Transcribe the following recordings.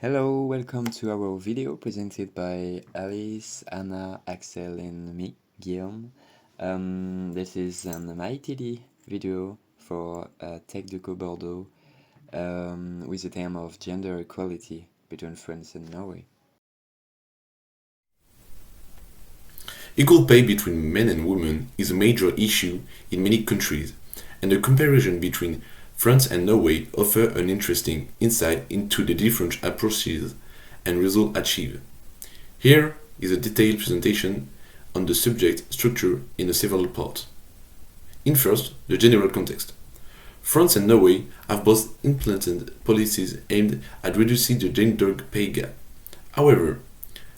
Hello, welcome to our video presented by Alice, Anna, Axel and me, Guillaume. This is an MITD video for Tech Deco Bordeaux with the theme of gender equality between France and Norway. Equal pay between men and women is a major issue in many countries, and a comparison between France and Norway offers an interesting insight into the different approaches and results achieved. Here is a detailed presentation on the subject structure in several parts. In first, the general context. France and Norway have both implemented policies aimed at reducing the gender pay gap. However,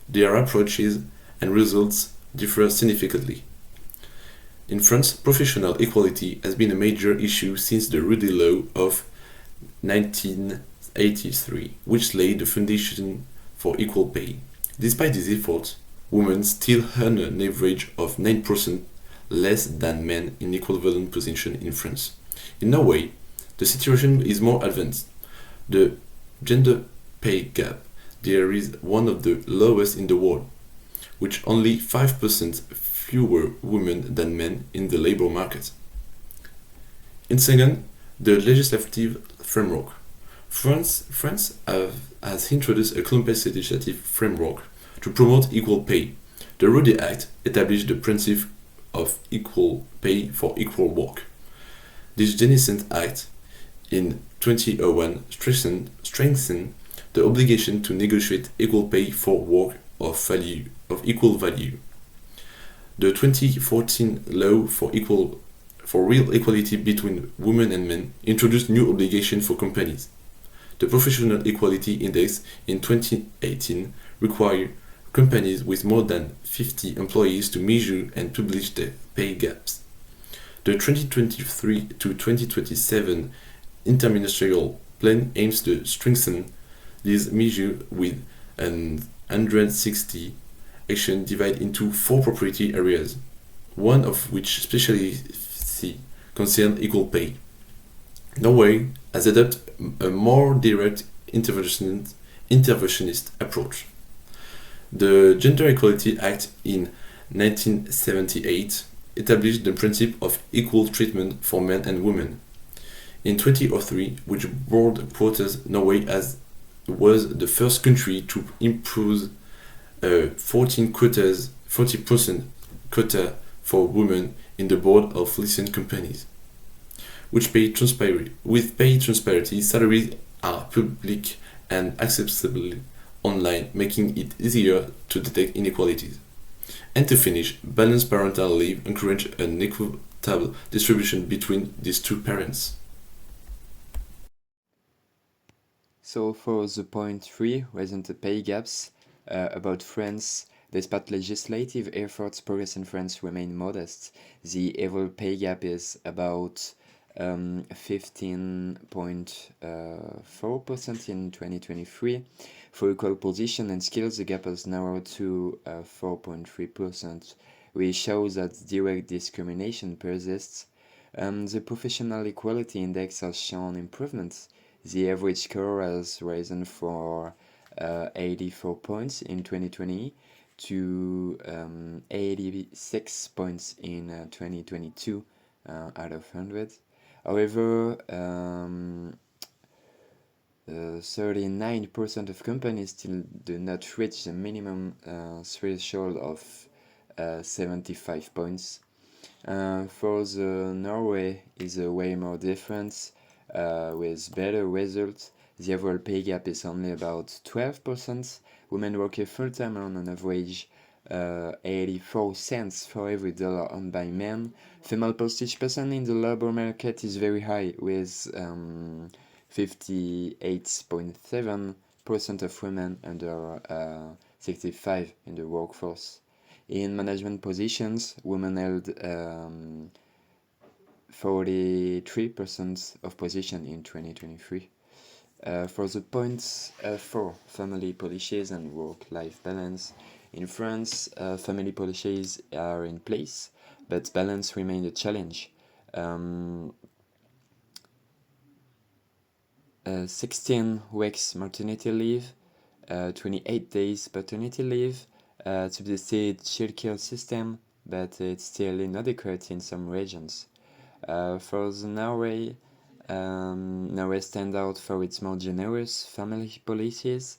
their approaches and results differ significantly. In France, professional equality has been a major issue since the Rudy Law of 1983, which laid the foundation for equal pay. Despite these efforts, women still earn an average of 9% less than men in equivalent positions in France. In Norway, the situation is more advanced. The gender pay gap there is one of the lowest in the world, with only 5% fewer women than men in the labor market. In second, the legislative framework. France has introduced a complex legislative framework to promote equal pay. The Rudy Act established the principle of equal pay for equal work. This Genescent Act in 2001 strengthened the obligation to negotiate equal pay for work of equal value. The 2014 law for real equality between women and men introduced new obligations for companies. The Professional Equality Index in 2018 required companies with more than 50 employees to measure and publish their pay gaps. The 2023 to 2027 Interministerial Plan aims to strengthen these measures with 160 actions divided into 4 priority areas, one of which specially concerns equal pay. Norway has adopted a more direct interventionist approach. The Gender Equality Act in 1978 established the principle of equal treatment for men and women. In 2003, which brought quotas, Norway was the first country to impose 40% quota for women in the board of listed companies. With pay transparency, salaries are public and accessible online, making it easier to detect inequalities. And to finish, balanced parental leave encourages an equitable distribution between these two parents. So for the point 3, recent pay gaps, about France, despite legislative efforts, progress in France remain modest. The overall pay gap is about 15.4% in 2023. For equal position and skills, the gap has narrowed to 4.3%, which shows that direct discrimination persists. The Professional Equality Index has shown improvements. The average score has risen for 84 points in 2020 to 86 points in 2022 out of 100. However, 39% of companies still do not reach the minimum threshold of 75 points. For the Norway is a way more different with better results. The overall pay gap is only about 12%. Women work full-time on an average 84 cents for every dollar earned by men. Female participation in the labor market is very high, with 58.7% of women under 65 in the workforce. In management positions, women held 43% of position in 2023. For the points 4, family policies and work-life balance. In France, family policies are in place, but balance remains a challenge. 16 weeks maternity leave 28 days paternity leave, subsidized childcare system, but it's still inadequate in some regions. For the Norway, Norway stands out for its more generous family policies.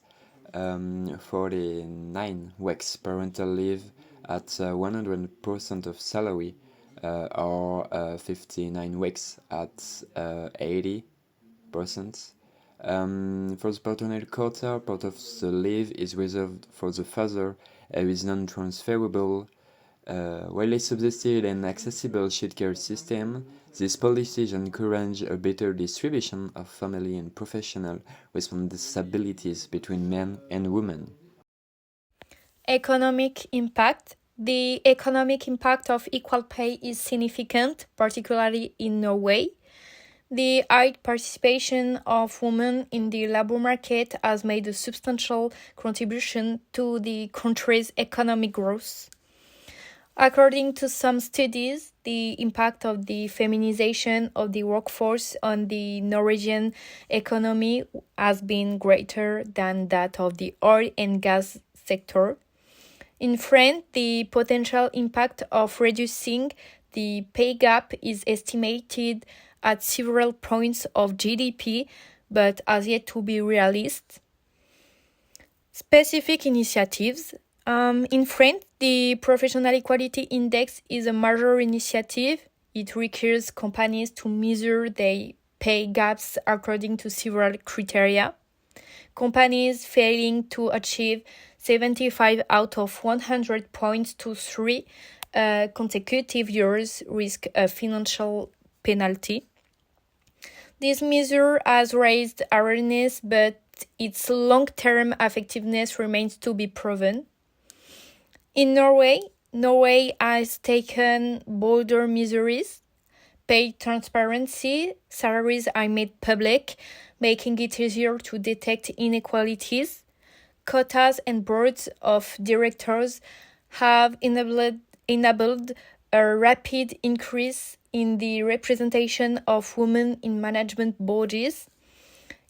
49 weeks parental leave at 100% of salary, or 59 weeks at 80%. For the paternal quota, part of the leave is reserved for the father and is non-transferable. While a subsidized and accessible childcare system, these policies encourage a better distribution of family and professional responsibilities between men and women. Economic impact. The economic impact of equal pay is significant, particularly in Norway. The high participation of women in the labor market has made a substantial contribution to the country's economic growth. According to some studies, the impact of the feminization of the workforce on the Norwegian economy has been greater than that of the oil and gas sector. In France, the potential impact of reducing the pay gap is estimated at several points of GDP, but has yet to be realized. Specific initiatives. In France, the Professional Equality Index is a major initiative. It requires companies to measure their pay gaps according to several criteria. Companies failing to achieve 75 out of 100 points to 3 consecutive years risk a financial penalty. This measure has raised awareness, but its long-term effectiveness remains to be proven. In Norway has taken bolder measures. Pay transparency, salaries are made public, making it easier to detect inequalities. Quotas and boards of directors have enabled a rapid increase in the representation of women in management bodies.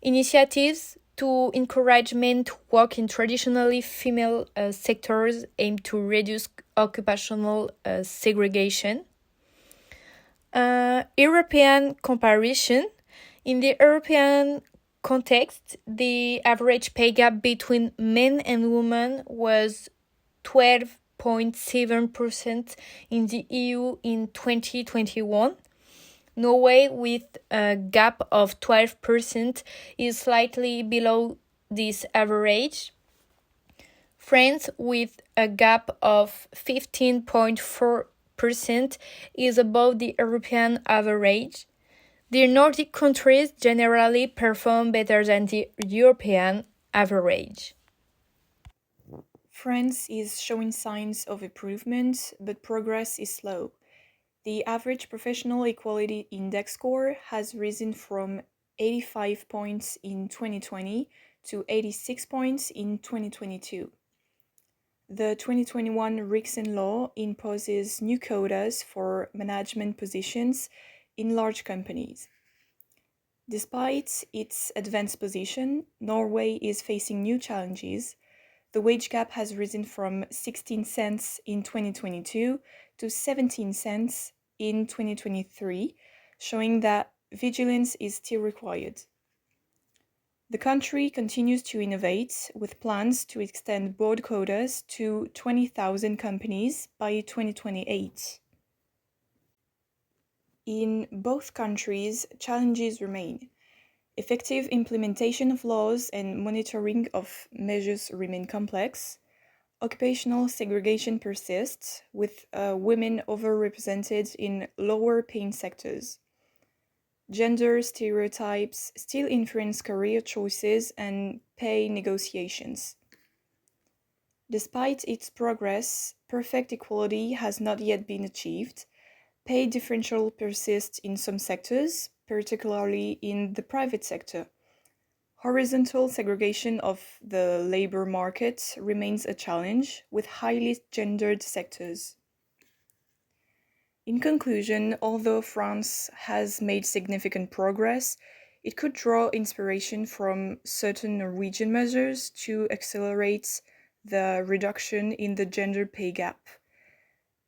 Initiatives to encourage men to work in traditionally female sectors aim to reduce occupational segregation. European comparison. In the European context, the average pay gap between men and women was 12.7% in the EU in 2021. Norway, with a gap of 12%, is slightly below this average. France, with a gap of 15.4%, is above the European average. The Nordic countries generally perform better than the European average. France is showing signs of improvement, but progress is slow. The average professional equality index score has risen from 85 points in 2020 to 86 points in 2022. The 2021 Rixen law imposes new quotas for management positions in large companies. Despite its advanced position, Norway is facing new challenges. The wage gap has risen from 16 cents in 2022 to 17 cents in 2023, showing that vigilance is still required. The country continues to innovate with plans to extend board quotas to 20,000 companies by 2028. In both countries, challenges remain. Effective implementation of laws and monitoring of measures remain complex. Occupational segregation persists, with women overrepresented in lower-paying sectors. Gender stereotypes still influence career choices and pay negotiations. Despite its progress, perfect equality has not yet been achieved. Pay differential persists in some sectors, particularly in the private sector. Horizontal segregation of the labor market remains a challenge with highly gendered sectors. In conclusion, although France has made significant progress, It could draw inspiration from certain Norwegian measures to accelerate the reduction in the gender pay gap.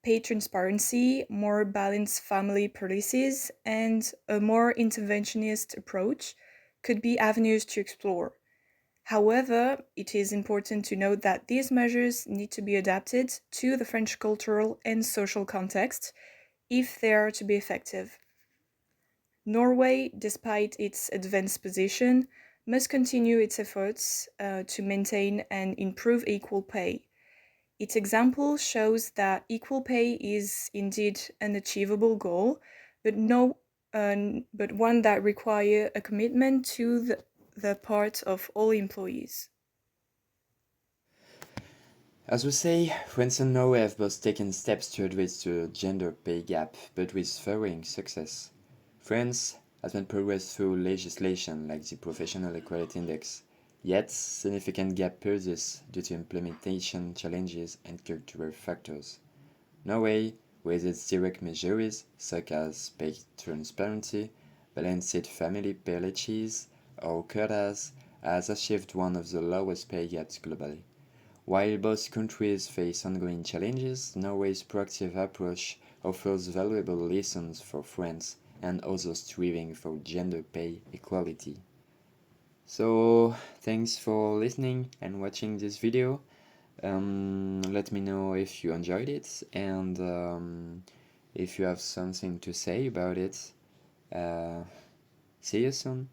Pay transparency, more balanced family policies, and a more interventionist approach could be avenues to explore. However, it is important to note that these measures need to be adapted to the French cultural and social context if they are to be effective. Norway, despite its advanced position, must continue its efforts to maintain and improve equal pay. Its example shows that equal pay is indeed an achievable goal, but one that requires a commitment to the part of all employees. As we say, France and Norway have both taken steps to address the gender pay gap, but with varying success. France has made progress through legislation like the Professional Equality Index, yet significant gap persists due to implementation challenges and cultural factors. Norway, with its direct measures such as pay transparency, balanced family policies, or quotas, has achieved one of the lowest pay gaps globally. While both countries face ongoing challenges, Norway's proactive approach offers valuable lessons for France and others striving for gender pay equality. So, thanks for listening and watching this video. Let me know if you enjoyed it and if you have something to say about it. See you soon.